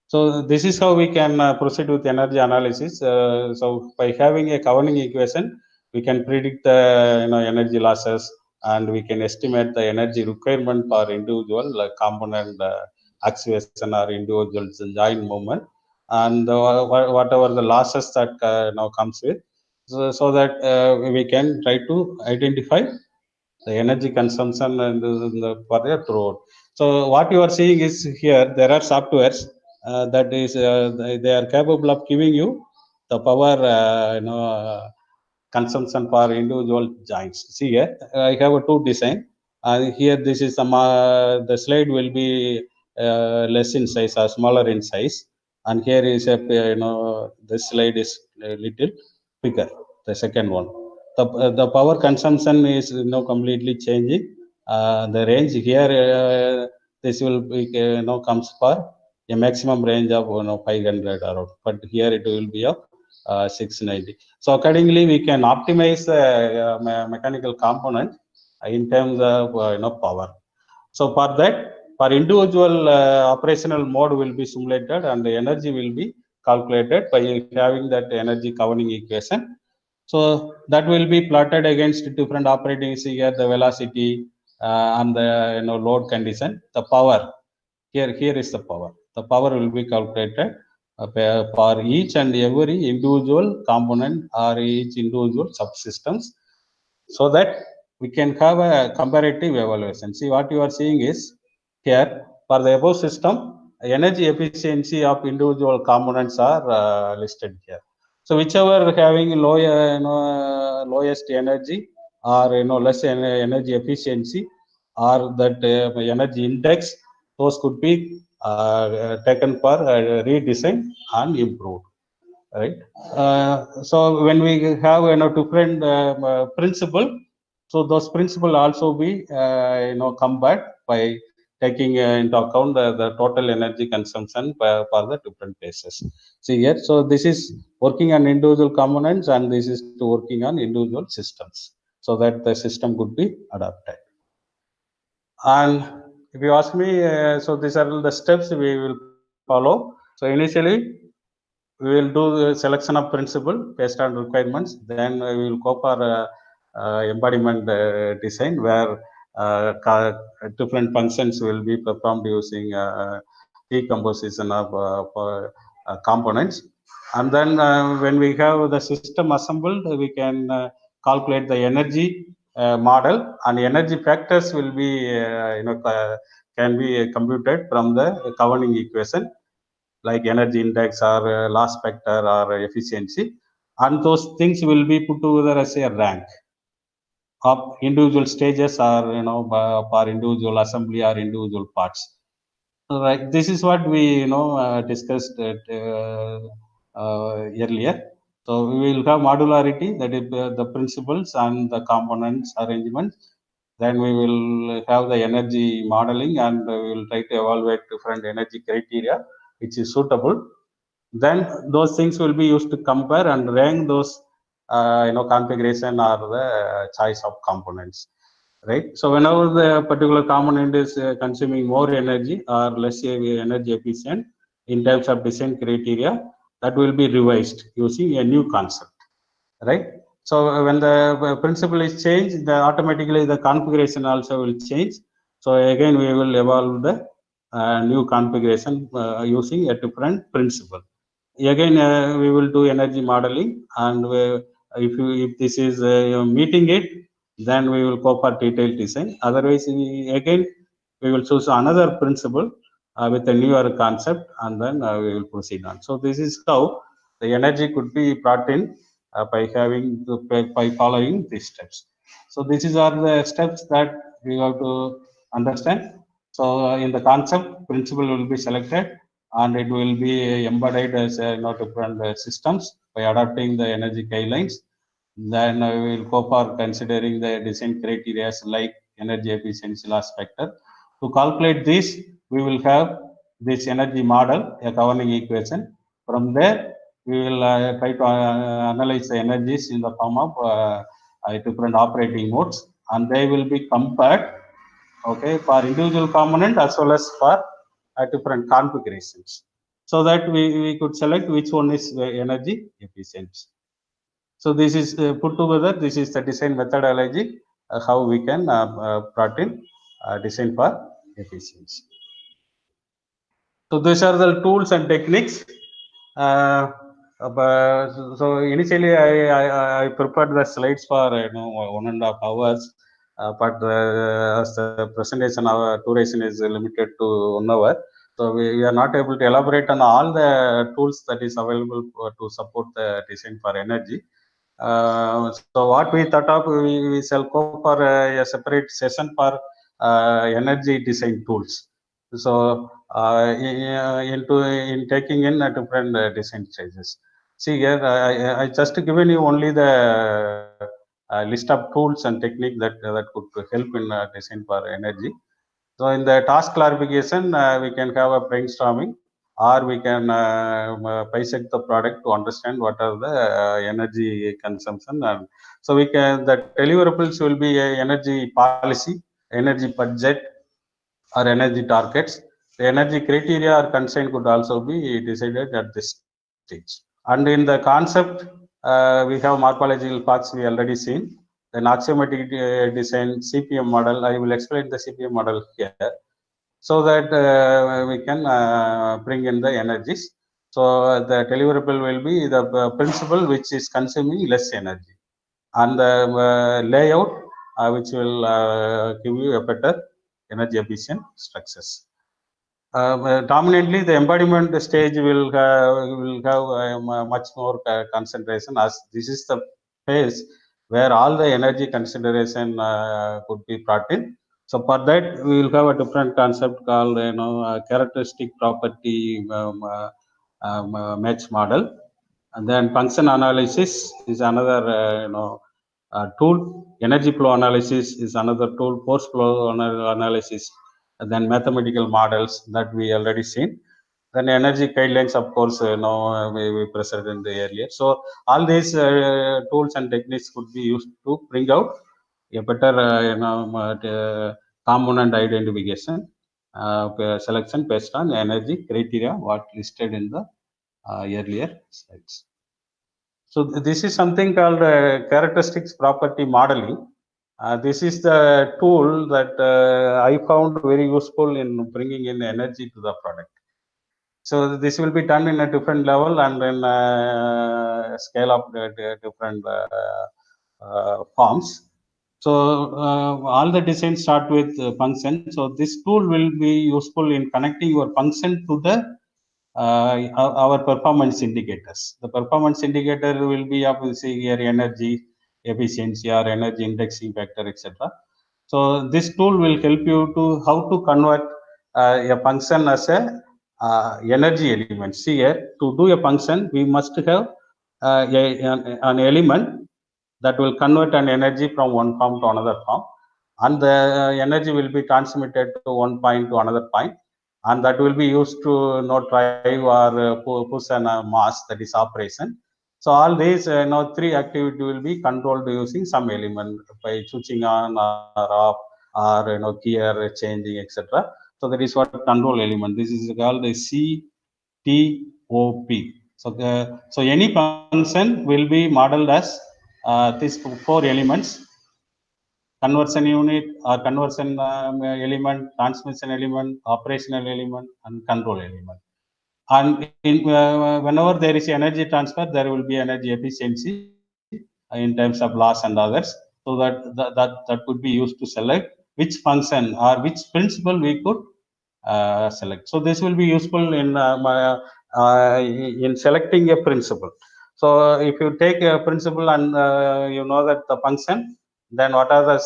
So this is how we can proceed with energy analysis. So by having a governing equation, we can predict the energy losses, and we can estimate the energy requirement for individual component activation or individual joint movement, and whatever the losses that now comes with, so that we can try to identify the energy consumption and for the throughout. So what you are seeing is here there are softwares that is they are capable of giving you the power consumption for individual joints. See here I have a two design, and here this is some the slide will be less in size or smaller in size, and here is a this slide is a little bigger, the second one. The power consumption is completely changing. The range here this will be comes for a maximum range of 500 around, but here it will be of 690. So accordingly we can optimize mechanical component in terms of power. So for that, for individual operational mode will be simulated, and the energy will be calculated by having that energy governing equation. So that will be plotted against different operating, see here the velocity and the load condition. The power here is the power. The power will be calculated for each and every individual component or each individual subsystems, so that we can have a comparative evaluation. See, what you are seeing is here for the above system, energy efficiency of individual components are listed here. So whichever having lowest energy or less energy efficiency, or that energy index, those could be taken for redesign and improved, right? So when we have different principle, so those principle also be compared by taking into account the total energy consumption for the different places. See here, so this is working on individual components, and this is working on individual systems, so that the system could be adapted. And if you ask me, so these are the steps we will follow. So initially we will do the selection of principle based on requirements. Then we will go for embodiment design, where different functions will be performed using decomposition of components. And then when we have the system assembled, we can calculate the energy model, and energy factors will be can be computed from the governing equation, like energy index or loss factor or efficiency, and those things will be put together as a rank of individual stages, or for individual assembly or individual parts. Right, this is what we discussed earlier. So we will have modularity, that is the principles and the components arrangements. Then we will have the energy modeling, and we will try to evaluate different energy criteria which is suitable. Then those things will be used to compare and rank those configuration or the choice of components, right? So whenever the particular component is consuming more energy or less energy efficient, in terms of design criteria, that will be revised using a new concept, right? So when the principle is changed, automatically the configuration also will change. So again, we will evolve the new configuration using a different principle. Again, we will do energy modeling, and if this is meeting it, then we will go for detailed design. Otherwise, we will choose another principle with a newer concept, and then we will proceed on. So this is how the energy could be brought in by following these steps. So these are the steps that we have to understand. So in the concept, principle will be selected, and it will be embedded as different systems by adopting the energy guidelines. Then we will go for considering the design criteria like energy efficiency loss factor. To calculate this, we will have this energy model, a governing equation. From there, we will try to analyze the energies in the form of different operating modes, and they will be compared, okay, for individual component as well as for different configurations, so that we could select which one is energy efficient. So this is put together. This is the design methodology, how we can brought in design for efficiency. So these are the tools and techniques. So initially, I prepared the slides for 1.5 hours, but as the presentation our duration is limited to 1 hour, so we are not able to elaborate on all the tools that is available to support the design for energy. So what we thought of, we shall go for a separate session for energy design tools. So in taking in different design stages. See here, I just given you only the list of tools and technique that could help in design for energy. So in the task clarification, we can have a brainstorming, or we can bisect the product to understand what are the energy consumption. And so the deliverables will be a energy policy, energy budget, or energy targets. The energy criteria or constraint could also be decided at this stage. And in the concept, we have morphological parts we already seen. Then axiomatic design CPM model. I will explain the CPM model here, so that we can bring in the energies. So the deliverable will be the principle which is consuming less energy, and the layout which will give you a better energy efficient structures. Dominantly, the embodiment stage will have much more concentration, as this is the phase where all the energy consideration could be brought in. So for that, we will have a different concept called characteristic property match model, and then function analysis is another tool. Energy flow analysis is another tool. Force flow analysis, and then mathematical models that we already seen. Then energy guidelines, of course, we presented earlier. So all these tools and techniques could be used to bring out a better component identification selection based on energy criteria what listed in the earlier slides. So this is something called characteristics property modeling. This is the tool that I found very useful in bringing in energy to the product. So this will be done in a different level and then scale up different forms. So all the designs start with function. So this tool will be useful in connecting your function to the our performance indicators. The performance indicator will be obviously your energy efficiency or energy indexing factor, etc. So this tool will help you to how to convert a function as a energy element. See here, to do a function, we must have an element that will convert an energy from one form to another form, and the energy will be transmitted to one point to another point, and that will be used to drive or push a mass, that is operation. So all these three activity will be controlled using some element by switching on or off, or gear changing, etc. So that is what control element. This is called the TOP. So any function will be modeled as these 4 elements: conversion unit or conversion element, transmission element, operational element, and control element. And whenever there is energy transfer, there will be energy efficiency in terms of loss and others. So that could be used to select which function or which principle we could select. So this will be useful in selecting a principle. So if you take a principle and you know that the function, then what are the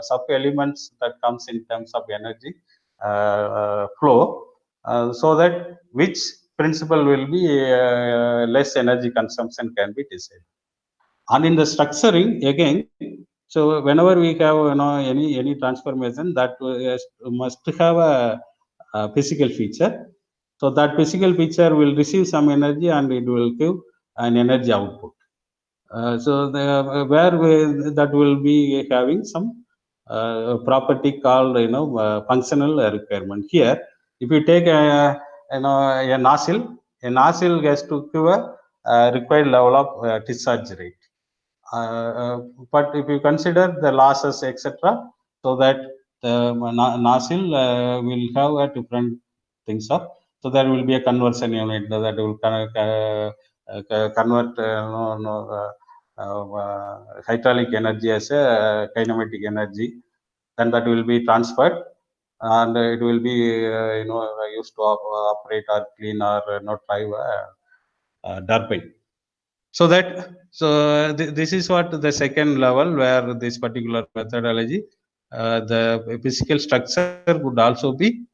sub elements that comes in terms of energy flow, so that which principle will be less energy consumption can be decided. And in the structuring again, so whenever we have any transformation, that must have a physical feature. So that physical feature will receive some energy and it will give an energy output. So that will be having some property called functional requirement. Here, if you take a nozzle has to give a required level of discharge rate. But if you consider the losses, etc., so that the nozzle will have a different things of. So there will be a conversion unit that will convert hydraulic energy as a kinematic energy. Then that will be transferred, and it will be used to operate or clean or drive a turbine. So this is what the second level, where this particular methodology, the physical structure would also be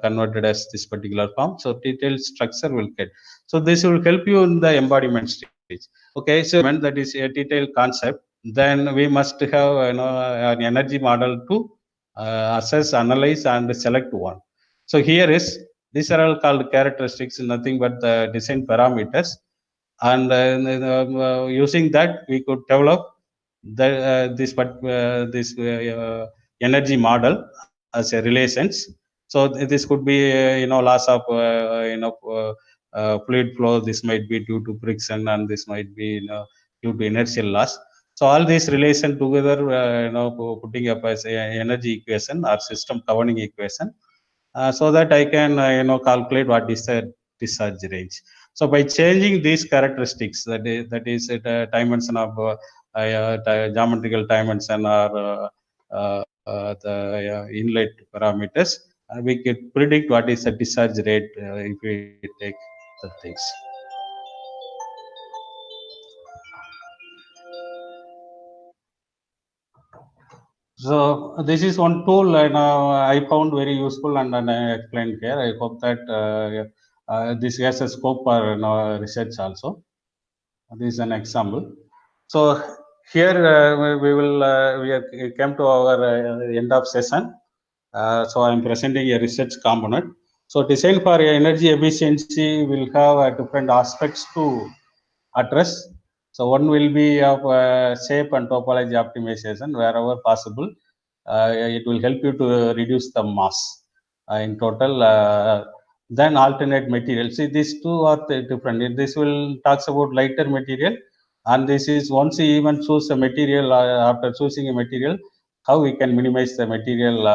converted as this particular form. So detailed structure will get. So this will help you in the embodiment stage. Okay, so when that is a detailed concept, then we must have an energy model to assess, analyze, and select one. So these are all called characteristics, nothing but the design parameters. And using that, we could develop this energy model as a relations. So this could be loss of fluid flow. This might be due to friction, and this might be due to inertial loss. So all these relation together, putting up as a energy equation or system governing equation, so that I can calculate what is the discharge range. So by changing these characteristics, that is dimension of geometrical dimension or the inlet parameters, we could predict what is the discharge rate if we take the things. So this is one tool I found very useful, and I explained here. I hope that this has a scope for research also. This is an example. So here we came to our end of session. So I'm presenting a research component. So design for energy efficiency will have different aspects to address. So one will be of shape and topology optimization wherever possible. It will help you to reduce the mass in total. Then alternate material. See, these two are different. This will talks about lighter material, and this is once you even choose a material, after choosing a material, how we can minimize the material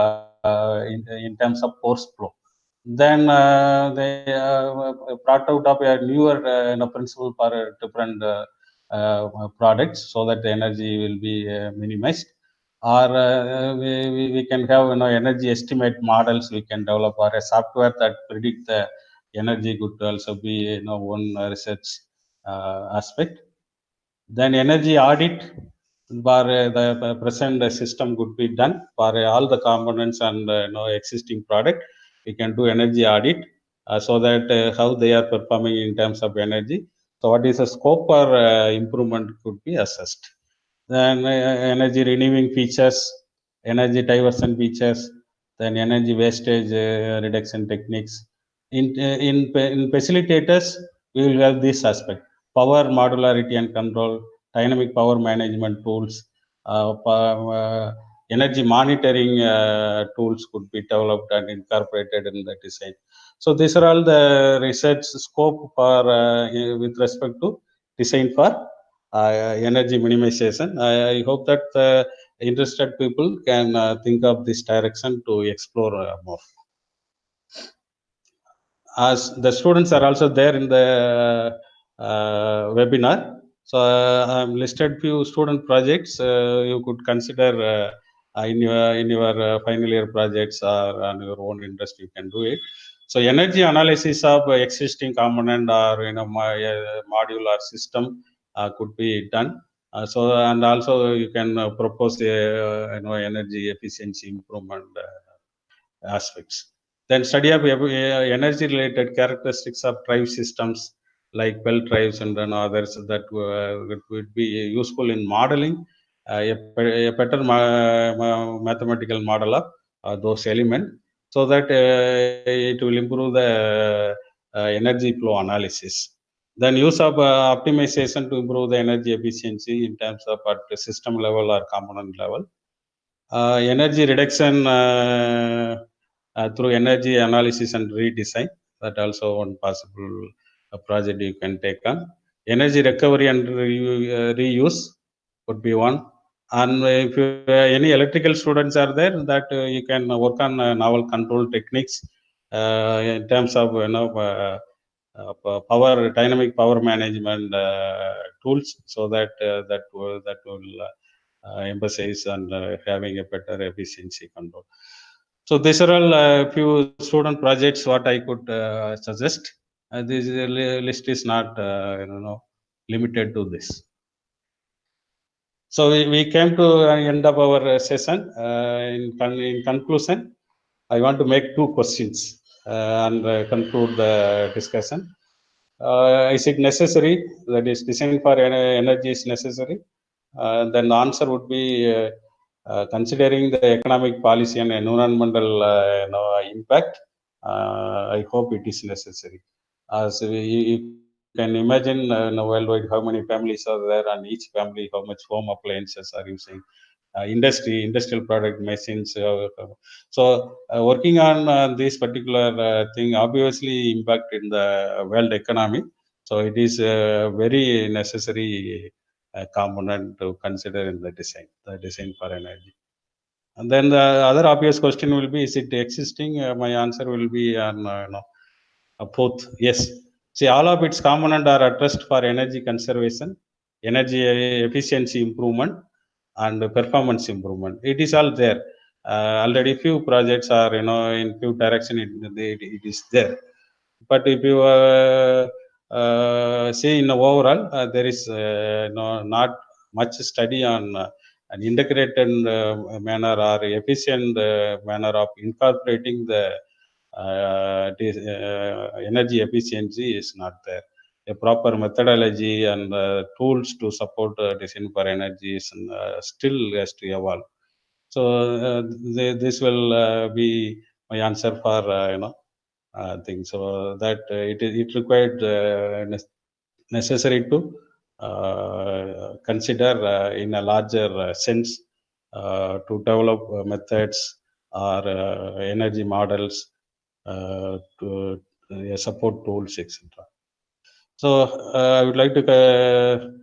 in terms of force flow. Then they brought out of a newer principle for different products, so that the energy will be minimized. Or we can have energy estimate models we can develop, or a software that predict the energy could also be one research aspect. Then energy audit for the present system could be done for all the components and existing product. We can do energy audit so that how they are performing in terms of energy. So what is the scope for improvement could be assessed. Then energy renewing features, energy diversion features, then energy wastage reduction techniques. In facilitators, we will have this aspect: power modularity and control, dynamic power management tools, energy monitoring tools could be developed and incorporated in the design. So these are all the research scope for with respect to design for energy minimization. I hope that interested people can think of this direction to explore more. As the students are also there in the webinar, so I've listed few student projects you could consider in your final year projects or on your own interest. You can do it. So energy analysis of existing component or module or system could be done. So and also you can propose energy efficiency improvement aspects. Then study of energy related characteristics of drive systems like belt drives and then others that would be useful in modeling a better mathematical model of those elements, so that it will improve the energy flow analysis. Then use of optimization to improve the energy efficiency in terms of at the system level or component level. Energy reduction through energy analysis and redesign, that also one possible project you can take on. Energy recovery and reuse would be one. And if any electrical students are there, that you can work on novel control techniques in terms of power, dynamic power management tools, so that that will emphasize on having a better efficiency control. So these are all few student projects what I could suggest. This list is not limited to this. So we came to end of our session. In conclusion, I want to make two questions and conclude the discussion. Is it necessary, that is design for energy is necessary? Then the answer would be considering the economic policy and environmental impact, I hope it is necessary. As you can imagine worldwide how many families are there, and each family how much home appliances are using, industrial product machines. So working on this particular thing obviously impact in the world economy. So it is very necessary component to consider in the design for energy. And then the other obvious question will be, is it existing? My answer will be on both. Yes. See, all of its components are addressed for energy conservation, energy efficiency improvement, and performance improvement. It is all there. Already few projects are in few direction it is there. But if you see in the overall, there is not much study on an integrated manner or efficient manner of incorporating the energy efficiency is not there. A proper methodology and tools to support design for energy is still has to evolve. So this will be my answer for thing. So that it required necessary to consider in a larger sense to develop methods or energy models to support tools, etc. So I would like to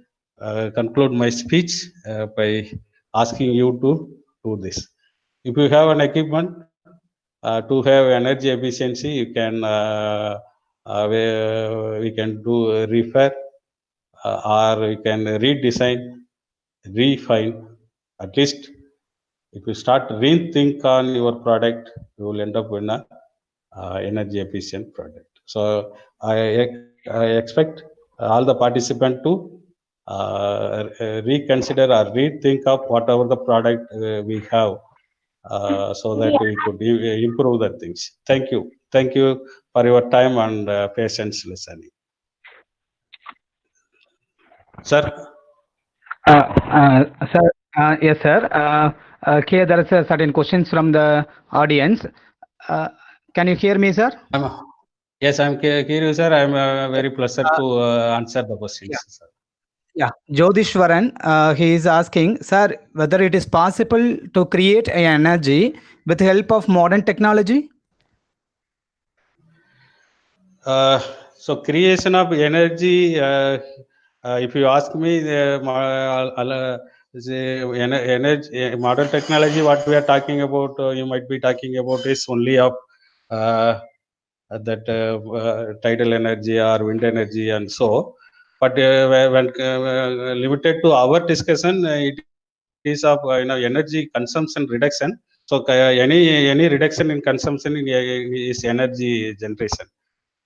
conclude my speech by asking you to do this. If you have an equipment to have energy efficiency, you can we can do repair or we can redesign, refine. At least if you start rethink on your product, you will end up with a energy efficient product. So I expect all the participants to reconsider or rethink of whatever the product we have, so that we could improve the things. Thank you for your time and patience listening. Sir. Sir, yes, sir. Here there is certain questions from the audience. Can you hear me, sir? Yes, I'm curious, sir. I'm very pleasure to answer the questions, sir. Yeah, Jodhishwaran, he is asking, sir, whether it is possible to create an energy with the help of modern technology? So creation of energy, if you ask me, energy, modern technology, what we are talking about, you might be talking about is only of that tidal energy or wind energy and so. But when limited to our discussion, it is of energy consumption reduction. So any reduction in consumption is energy generation.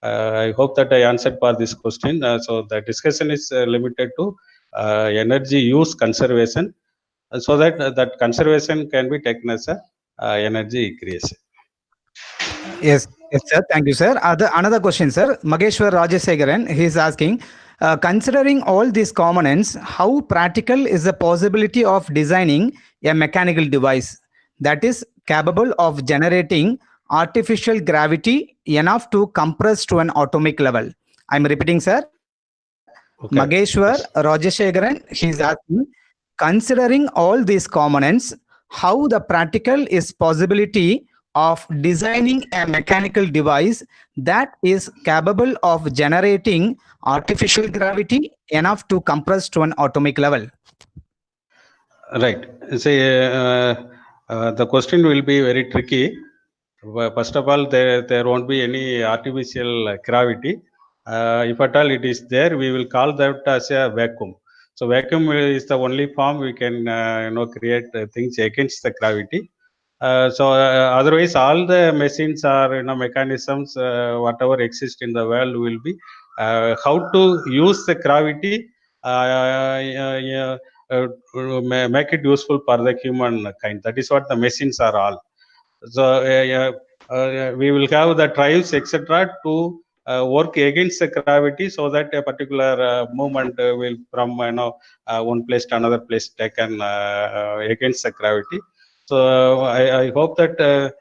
I hope that I answered for this question. So the discussion is limited to energy use conservation, so that that conservation can be taken as a energy creation. Yes, yes, sir. Thank you, sir. Another question, sir. Mageshwar Rajasegaran, he is asking, considering all these components, how practical is the possibility of designing a mechanical device that is capable of generating artificial gravity enough to compress to an atomic level? I'm repeating, sir. Okay. Mageshwar Yes. Rajasegaran, he is asking, considering all these components, how the practical is possibility of designing a mechanical device that is capable of generating artificial gravity enough to compress to an atomic level? Right. Say, the question will be very tricky. First of all, there won't be any artificial gravity. If at all it is there, we will call that as a vacuum. So vacuum is the only form we can create things against the gravity. Otherwise, all the machines or mechanisms, whatever exist in the world, will be how to use the gravity. Make it useful for the human kind. That is what the machines are all. So we will have the drives, etc., to work against the gravity, so that a particular movement will from one place to another place taken against the gravity. So I hope that the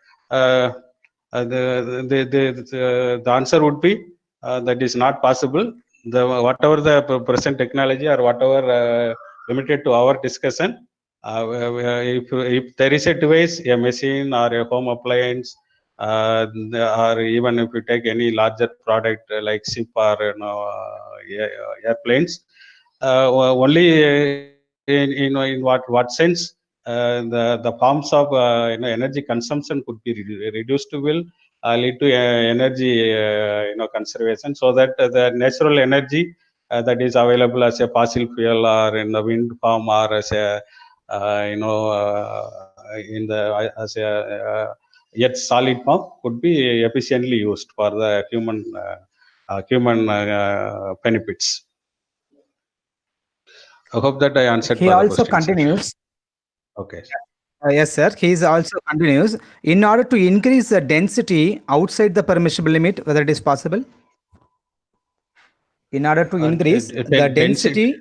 answer would be that is not possible. Whatever the present technology or whatever limited to our discussion, if there is a device, a machine or a home appliance, or even if you take any larger product like ship or airplanes, only in what sense the forms of energy consumption could be reduced will lead to energy conservation, so that the natural energy that is available as a fossil fuel or in the wind farm or as a in the as a yet solid form could be efficiently used for the human benefits. I hope that I answered He for the also question, sir. continues. Okay. Yes, sir. He is also continues. In order to increase the density outside the permissible limit, whether it is possible? In order to increase the density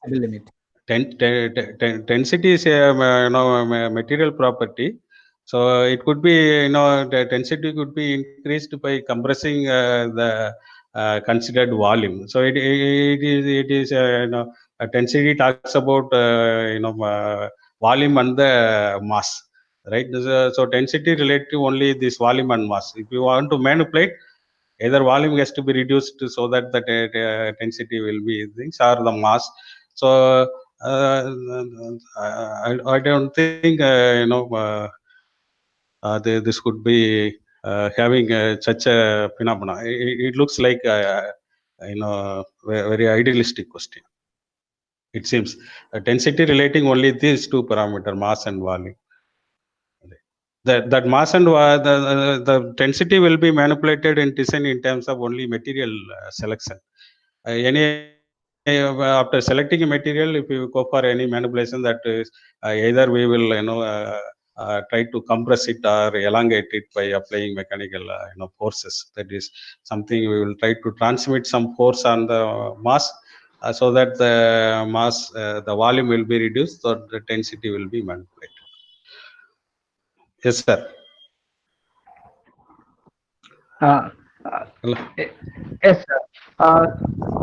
limit. Density is a material property, so it could be the density could be increased by compressing the considered volume. So it is a density talks about volume and the mass, right? So density related to only this volume and mass. If you want to manipulate, either volume has to be reduced so that the density will be things, or the mass. So I don't think this could be having such a phenomena. It looks like very idealistic question. It seems density relating only these two parameter, mass and volume. That mass and the density will be manipulated in design in terms of only material selection. After selecting a material, if you go for any manipulation, that is either we will try to compress it or elongate it by applying mechanical forces. That is something we will try to transmit some force on the mass, so that the mass, the volume will be reduced, so the density will be manipulated. Yes, sir. Yes, sir.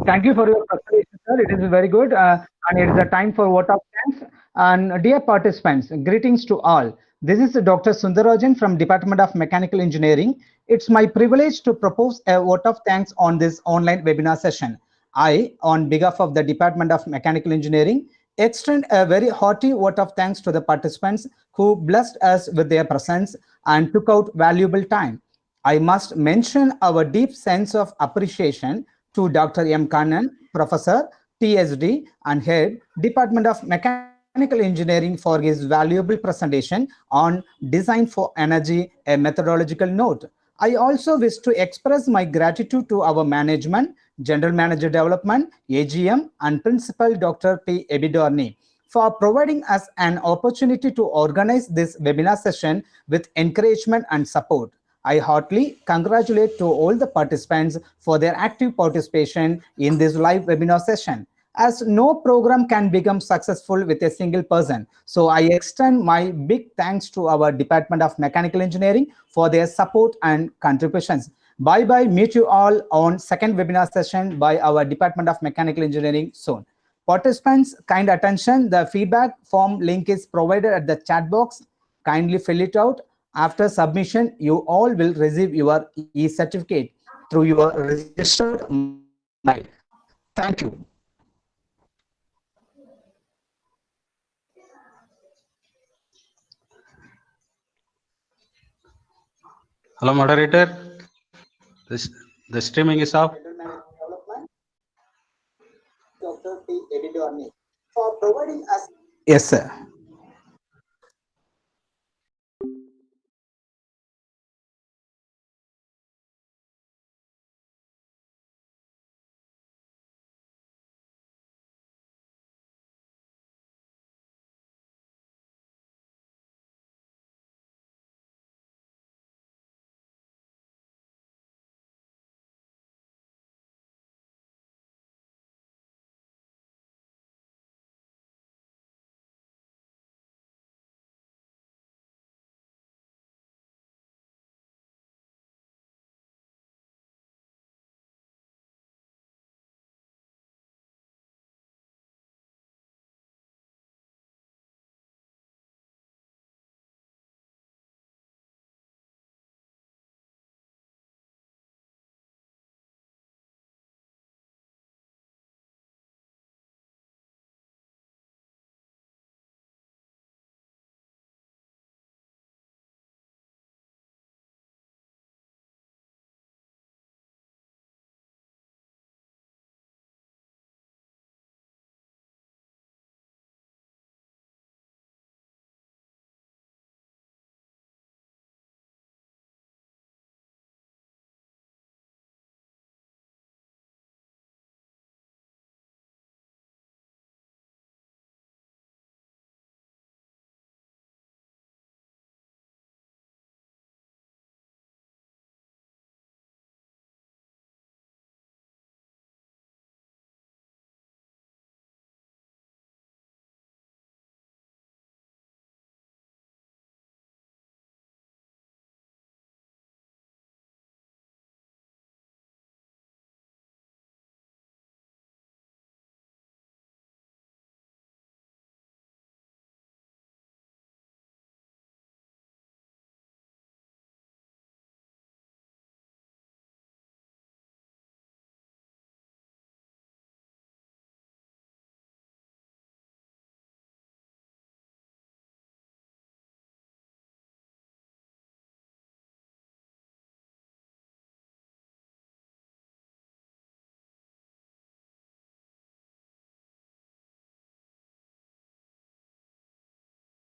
Thank you for your presentation. sir. It is very good. And it is a time for vote of thanks. And dear participants, greetings to all. This is Dr. Sundarajan from Department of Mechanical Engineering. It's my privilege to propose a vote of thanks on this online webinar session. I, on behalf of the Department of Mechanical Engineering, extend a very hearty vote of thanks to the participants who blessed us with their presence and took out valuable time. I must mention our deep sense of appreciation to Dr. M. Kannan, Professor, PhD, and Head, Department of Mechanical Engineering for his valuable presentation on Design for Energy, a methodological note. I also wish to express my gratitude to our management, General Manager Development, AGM, and Principal Dr. P. Ebidorni for providing us an opportunity to organize this webinar session with encouragement and support. I heartily congratulate to all the participants for their active participation in this live webinar session. As no program can become successful with a single person, so I extend my big thanks to our Department of Mechanical Engineering for their support and contributions. Bye-bye. Meet you all on second webinar session by our Department of Mechanical Engineering soon. Participants, kind attention. The feedback form link is provided at the chat box. Kindly fill it out. After submission, you all will receive your e-certificate through your registered mail. Thank you. Hello, moderator. The streaming is off. Dr. P. Ebidorni for providing us. Yes, sir.